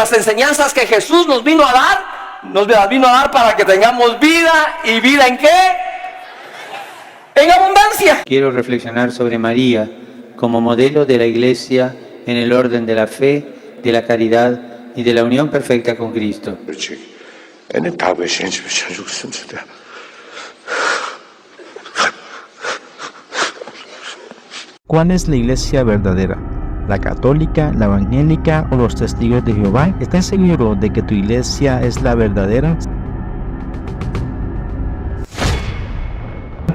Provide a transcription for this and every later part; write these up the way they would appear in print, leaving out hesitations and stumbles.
las enseñanzas que Jesús nos vino a dar, nos las vino a dar para que tengamos vida. ¿Y vida en qué? En abundancia. Quiero reflexionar sobre María como modelo de la Iglesia en el orden de la fe, de la caridad y de la unión perfecta con Cristo. ¿Cuál es la iglesia verdadera? ¿La católica, la evangélica o los testigos de Jehová? ¿Estás seguro de que tu iglesia es la verdadera?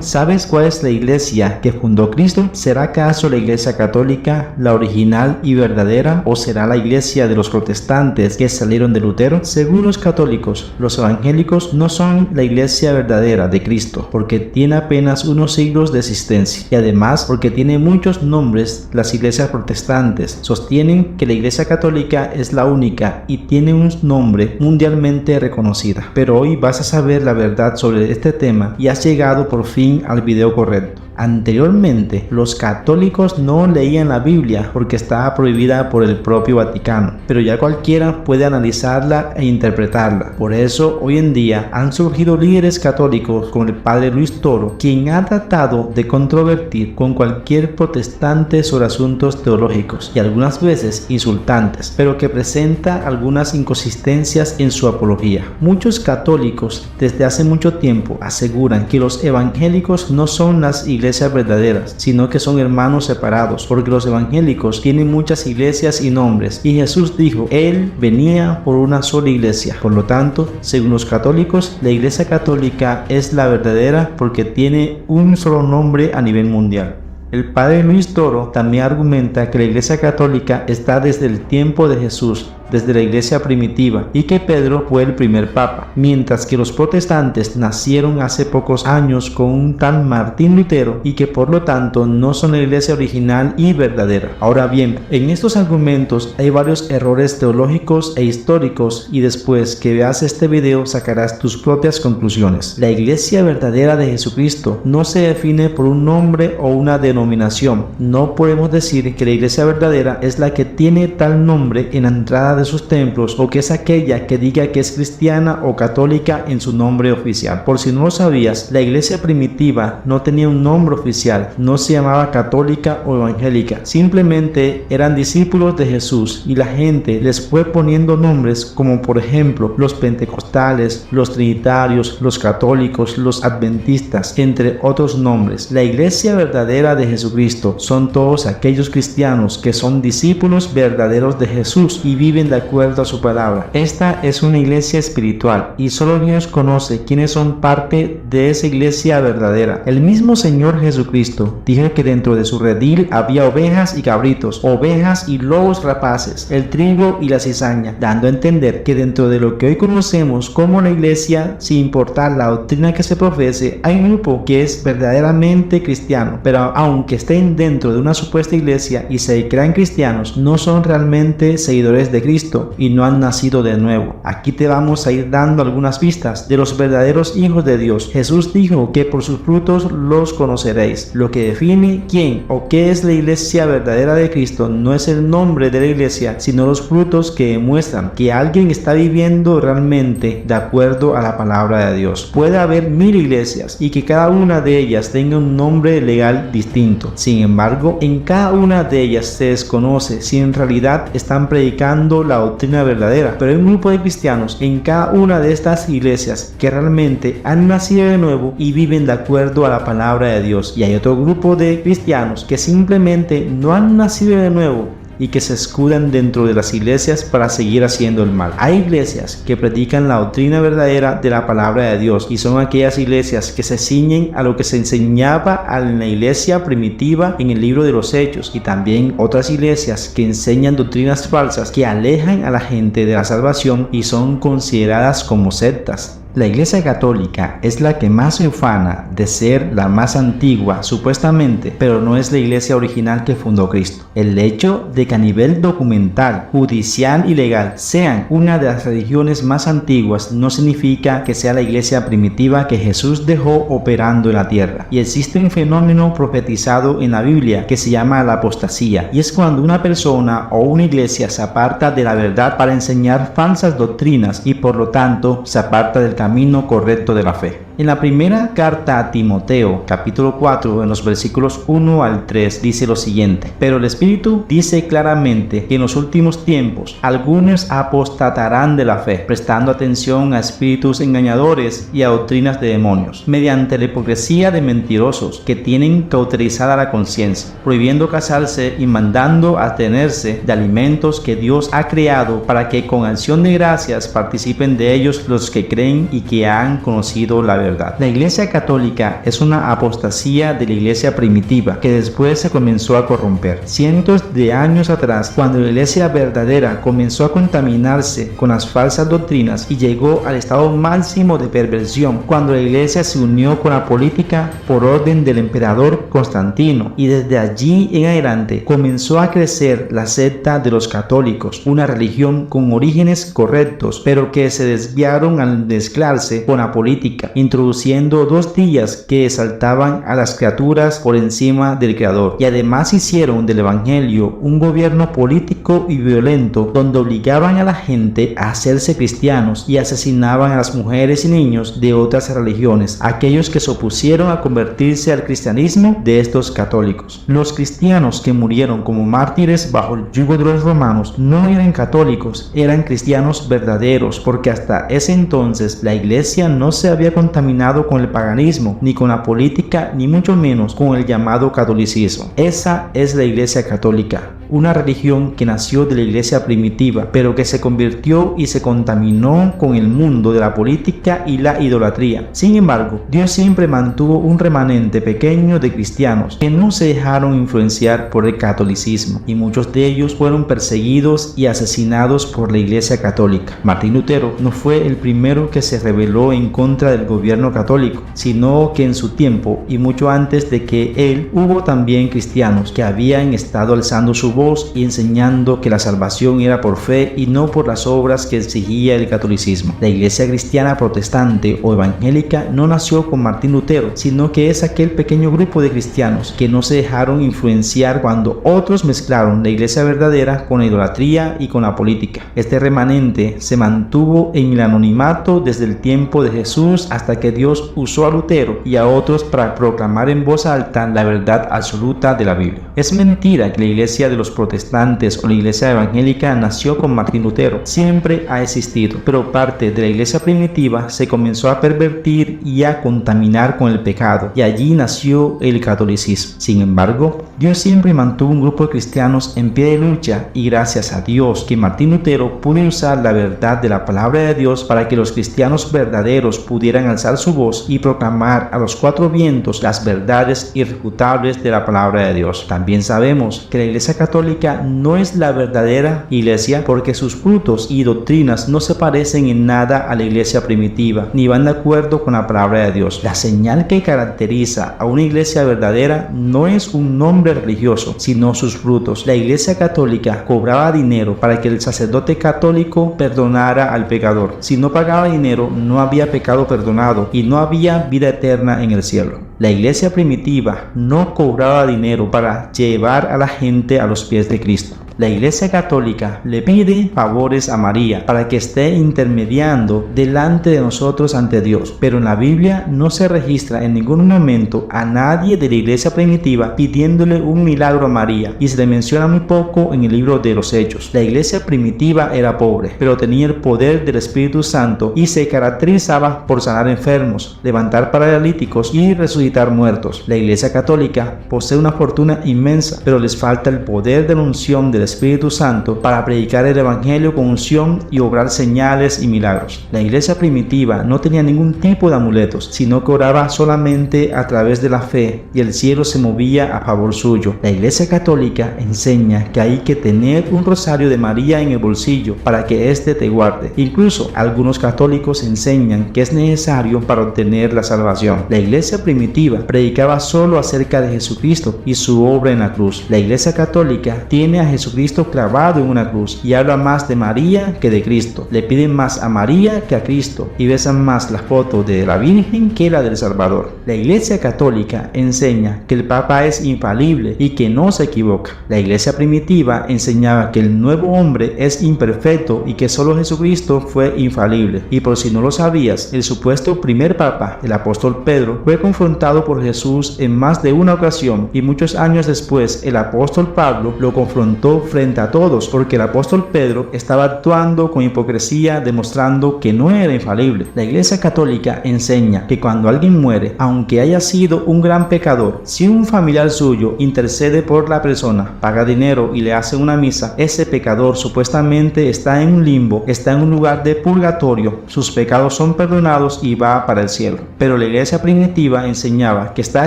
¿Sabes cuál es la iglesia que fundó Cristo? ¿Será acaso la iglesia católica, la original y verdadera? ¿O será la iglesia de los protestantes que salieron de Lutero? Según los católicos, los evangélicos no son la iglesia verdadera de Cristo, porque tiene apenas unos siglos de existencia. Y además, porque tiene muchos nombres, las iglesias protestantes sostienen que la iglesia católica es la única y tiene un nombre mundialmente reconocida. Pero hoy vas a saber la verdad sobre este tema y has llegado por fin al video correcto. Anteriormente, los católicos no leían la Biblia porque estaba prohibida por el propio Vaticano, pero ya cualquiera puede analizarla e interpretarla. Por eso, hoy en día han surgido líderes católicos como el padre Luis Toro, quien ha tratado de controvertir con cualquier protestante sobre asuntos teológicos y algunas veces insultantes, pero que presenta algunas inconsistencias en su apología. Muchos católicos desde hace mucho tiempo aseguran que los evangélicos no son las iglesias verdaderas, sino que son hermanos separados, porque los evangélicos tienen muchas iglesias y nombres, y Jesús dijo, Él venía por una sola iglesia. Por lo tanto, según los católicos, la iglesia católica es la verdadera porque tiene un solo nombre a nivel mundial. El padre Luis Toro también argumenta que la iglesia católica está desde el tiempo de Jesús, desde la iglesia primitiva, y que Pedro fue el primer papa, mientras que los protestantes nacieron hace pocos años con un tal Martín Lutero y que por lo tanto no son la iglesia original y verdadera. Ahora bien, en estos argumentos hay varios errores teológicos e históricos y después que veas este video sacarás tus propias conclusiones. La iglesia verdadera de Jesucristo no se define por un nombre o una denominación. No podemos decir que la iglesia verdadera es la que tiene tal nombre en la entrada de sus templos o que es aquella que diga que es cristiana o católica en su nombre oficial. Por si no lo sabías, la iglesia primitiva no tenía un nombre oficial, no se llamaba católica o evangélica, simplemente eran discípulos de Jesús y la gente les fue poniendo nombres como por ejemplo los pentecostales, los trinitarios, los católicos, los adventistas, entre otros nombres. La iglesia verdadera de Jesucristo son todos aquellos cristianos que son discípulos verdaderos de Jesús y viven de acuerdo a su palabra. Esta es una iglesia espiritual y solo Dios conoce quiénes son parte de esa iglesia verdadera. El mismo Señor Jesucristo dijo que dentro de su redil había ovejas y cabritos, ovejas y lobos rapaces, el trigo y la cizaña, dando a entender que dentro de lo que hoy conocemos como la iglesia, sin importar la doctrina que se profese, hay un grupo que es verdaderamente cristiano, pero aunque estén dentro de una supuesta iglesia y se crean cristianos, no son realmente seguidores de Cristo y no han nacido de nuevo. Aquí te vamos a ir dando algunas pistas de los verdaderos hijos de Dios. Jesús dijo que por sus frutos los conoceréis. Lo que define quién o qué es la iglesia verdadera de Cristo no es el nombre de la iglesia, sino los frutos que demuestran que alguien está viviendo realmente de acuerdo a la palabra de Dios. Puede haber 1000 iglesias y que cada una de ellas tenga un nombre legal distinto. Sin embargo, en cada una de ellas se desconoce si en realidad están predicando la doctrina verdadera, pero hay un grupo de cristianos en cada una de estas iglesias que realmente han nacido de nuevo y viven de acuerdo a la palabra de Dios, y hay otro grupo de cristianos que simplemente no han nacido de nuevo y que se escudan dentro de las iglesias para seguir haciendo el mal. Hay iglesias que predican la doctrina verdadera de la palabra de Dios y son aquellas iglesias que se ciñen a lo que se enseñaba en la iglesia primitiva en el libro de los Hechos, y también otras iglesias que enseñan doctrinas falsas que alejan a la gente de la salvación y son consideradas como sectas. La Iglesia Católica es la que más se ufana de ser la más antigua, supuestamente, pero no es la Iglesia original que fundó Cristo. El hecho de que a nivel documental, judicial y legal sean una de las religiones más antiguas no significa que sea la Iglesia primitiva que Jesús dejó operando en la tierra. Y existe un fenómeno profetizado en la Biblia que se llama la apostasía, y es cuando una persona o una iglesia se aparta de la verdad para enseñar falsas doctrinas y por lo tanto se aparta del camino correcto de la fe. En la primera carta a Timoteo, capítulo 4, en los versículos 1 al 3, dice lo siguiente: pero el Espíritu dice claramente que en los últimos tiempos algunos apostatarán de la fe, prestando atención a espíritus engañadores y a doctrinas de demonios, mediante la hipocresía de mentirosos que tienen cauterizada la conciencia, prohibiendo casarse y mandando abstenerse de alimentos que Dios ha creado para que con acción de gracias participen de ellos los que creen y que han conocido la verdad. La Iglesia Católica es una apostasía de la Iglesia primitiva que después se comenzó a corromper. Cientos de años atrás, cuando la Iglesia verdadera comenzó a contaminarse con las falsas doctrinas y llegó al estado máximo de perversión, cuando la Iglesia se unió con la política por orden del emperador Constantino, y desde allí en adelante comenzó a crecer la secta de los católicos, una religión con orígenes correctos, pero que se desviaron al mezclarse con la política, introduciendo dos días que exaltaban a las criaturas por encima del Creador, y además hicieron del Evangelio un gobierno político y violento donde obligaban a la gente a hacerse cristianos y asesinaban a las mujeres y niños de otras religiones, aquellos que se opusieron a convertirse al cristianismo de estos católicos. Los cristianos que murieron como mártires bajo el yugo de los romanos no eran católicos, eran cristianos verdaderos, porque hasta ese entonces la Iglesia no se había contaminado con el paganismo, ni con la política, ni mucho menos con el llamado catolicismo. Esa es la Iglesia Católica, una religión que nació de la Iglesia primitiva, pero que se convirtió y se contaminó con el mundo de la política y la idolatría. Sin embargo, Dios siempre mantuvo un remanente pequeño de cristianos que no se dejaron influenciar por el catolicismo, y muchos de ellos fueron perseguidos y asesinados por la Iglesia Católica. Martín Lutero no fue el primero que se rebeló en contra del gobierno católico, sino que en su tiempo y mucho antes de que él hubo también cristianos que habían estado alzando su voz y enseñando que la salvación era por fe y no por las obras que exigía el catolicismo. La Iglesia cristiana protestante o evangélica no nació con Martín Lutero, sino que es aquel pequeño grupo de cristianos que no se dejaron influenciar cuando otros mezclaron la Iglesia verdadera con la idolatría y con la política. Este remanente se mantuvo en el anonimato desde el tiempo de Jesús hasta que Dios usó a Lutero y a otros para proclamar en voz alta la verdad absoluta de la Biblia. Es mentira que la Iglesia de los protestantes o la Iglesia evangélica nació con Martín Lutero. Siempre ha existido, pero parte de la Iglesia primitiva se comenzó a pervertir y a contaminar con el pecado, y allí nació el catolicismo. Sin embargo, Dios siempre mantuvo un grupo de cristianos en pie de lucha, y gracias a Dios que Martín Lutero pudo usar la verdad de la palabra de Dios para que los cristianos verdaderos pudieran alzar su voz y proclamar a los cuatro vientos las verdades irrefutables de la palabra de Dios. También sabemos que la Iglesia Católica no es la verdadera Iglesia porque sus frutos y doctrinas no se parecen en nada a la Iglesia primitiva, ni van de acuerdo con la palabra de Dios. La señal que caracteriza a una Iglesia verdadera no es un nombre religioso, sino sus frutos. La Iglesia Católica cobraba dinero para que el sacerdote católico perdonara al pecador. Si no pagaba dinero, no había pecado perdonado y no había vida eterna en el cielo. La Iglesia primitiva no cobraba dinero para llevar a la gente a los pies de Cristo. La Iglesia Católica le pide favores a María para que esté intermediando delante de nosotros ante Dios, pero en la Biblia no se registra en ningún momento a nadie de la Iglesia primitiva pidiéndole un milagro a María, y se le menciona muy poco en el libro de los Hechos. La Iglesia primitiva era pobre, pero tenía el poder del Espíritu Santo y se caracterizaba por sanar enfermos, levantar paralíticos y resucitar muertos. La Iglesia Católica posee una fortuna inmensa, pero les falta el poder de la unción del Espíritu Santo para predicar el Evangelio con unción y obrar señales y milagros. La iglesia primitiva no tenía ningún tipo de amuletos, sino que oraba solamente a través de la fe y el cielo se movía a favor suyo. La iglesia católica enseña que hay que tener un rosario de María en el bolsillo para que éste te guarde. Incluso algunos católicos enseñan que es necesario para obtener la salvación. La iglesia primitiva predicaba solo acerca de Jesucristo y su obra en la cruz. La iglesia católica tiene a Jesucristo clavado en una cruz y habla más de María que de Cristo. Le piden más a María que a Cristo y besan más la foto de la Virgen que la del Salvador. La iglesia católica enseña que el Papa es infalible y que no se equivoca. La iglesia primitiva enseñaba que el nuevo hombre es imperfecto y que solo Jesucristo fue infalible. Y por si no lo sabías, el supuesto primer Papa, el apóstol Pedro, fue confrontado por Jesús en más de una ocasión y muchos años después el apóstol Pablo lo confrontó frente a todos porque el apóstol Pedro estaba actuando con hipocresía demostrando que no era infalible. La iglesia católica enseña que cuando alguien muere, aunque haya sido un gran pecador, si un familiar suyo intercede por la persona, paga dinero y le hace una misa, ese pecador supuestamente está en un limbo, está en un lugar de purgatorio, sus pecados son perdonados y va para el cielo. Pero la iglesia primitiva enseñaba que está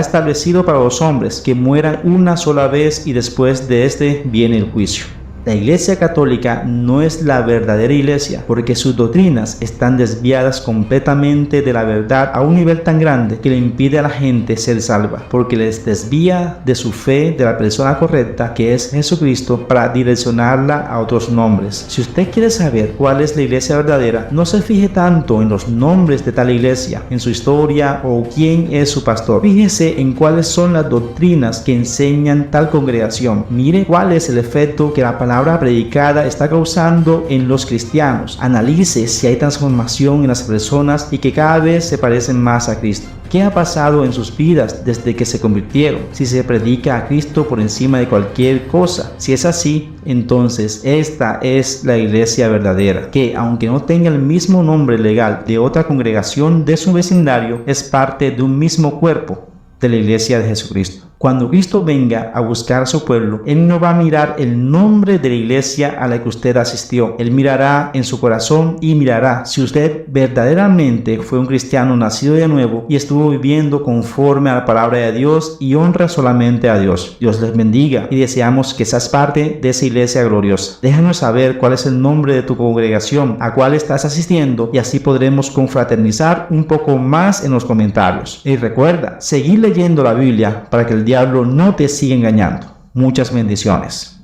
establecido para los hombres que mueran una sola vez y después de este viene el juicio. La Iglesia Católica no es la verdadera iglesia porque sus doctrinas están desviadas completamente de la verdad a un nivel tan grande que le impide a la gente ser salva, porque les desvía de su fe de la persona correcta que es Jesucristo para direccionarla a otros nombres. Si usted quiere saber cuál es la iglesia verdadera, no se fije tanto en los nombres de tal iglesia, en su historia o quién es su pastor. Fíjese en cuáles son las doctrinas que enseñan tal congregación. Mire cuál es el efecto que la palabra predicada está causando en los cristianos. Analice si hay transformación en las personas y que cada vez se parecen más a Cristo. ¿Qué ha pasado en sus vidas desde que se convirtieron? Si se predica a Cristo por encima de cualquier cosa. Si es así, entonces esta es la iglesia verdadera, que aunque no tenga el mismo nombre legal de otra congregación de su vecindario, es parte de un mismo cuerpo de la iglesia de Jesucristo. Cuando Cristo venga a buscar a su pueblo, Él no va a mirar el nombre de la iglesia a la que usted asistió. Él mirará en su corazón y mirará si usted verdaderamente fue un cristiano nacido de nuevo y estuvo viviendo conforme a la palabra de Dios y honra solamente a Dios. Dios les bendiga y deseamos que seas parte de esa iglesia gloriosa. Déjanos saber cuál es el nombre de tu congregación, a cuál estás asistiendo y así podremos confraternizar un poco más en los comentarios. Y recuerda, seguir leyendo la Biblia para que el diablo no te siga engañando. Muchas bendiciones.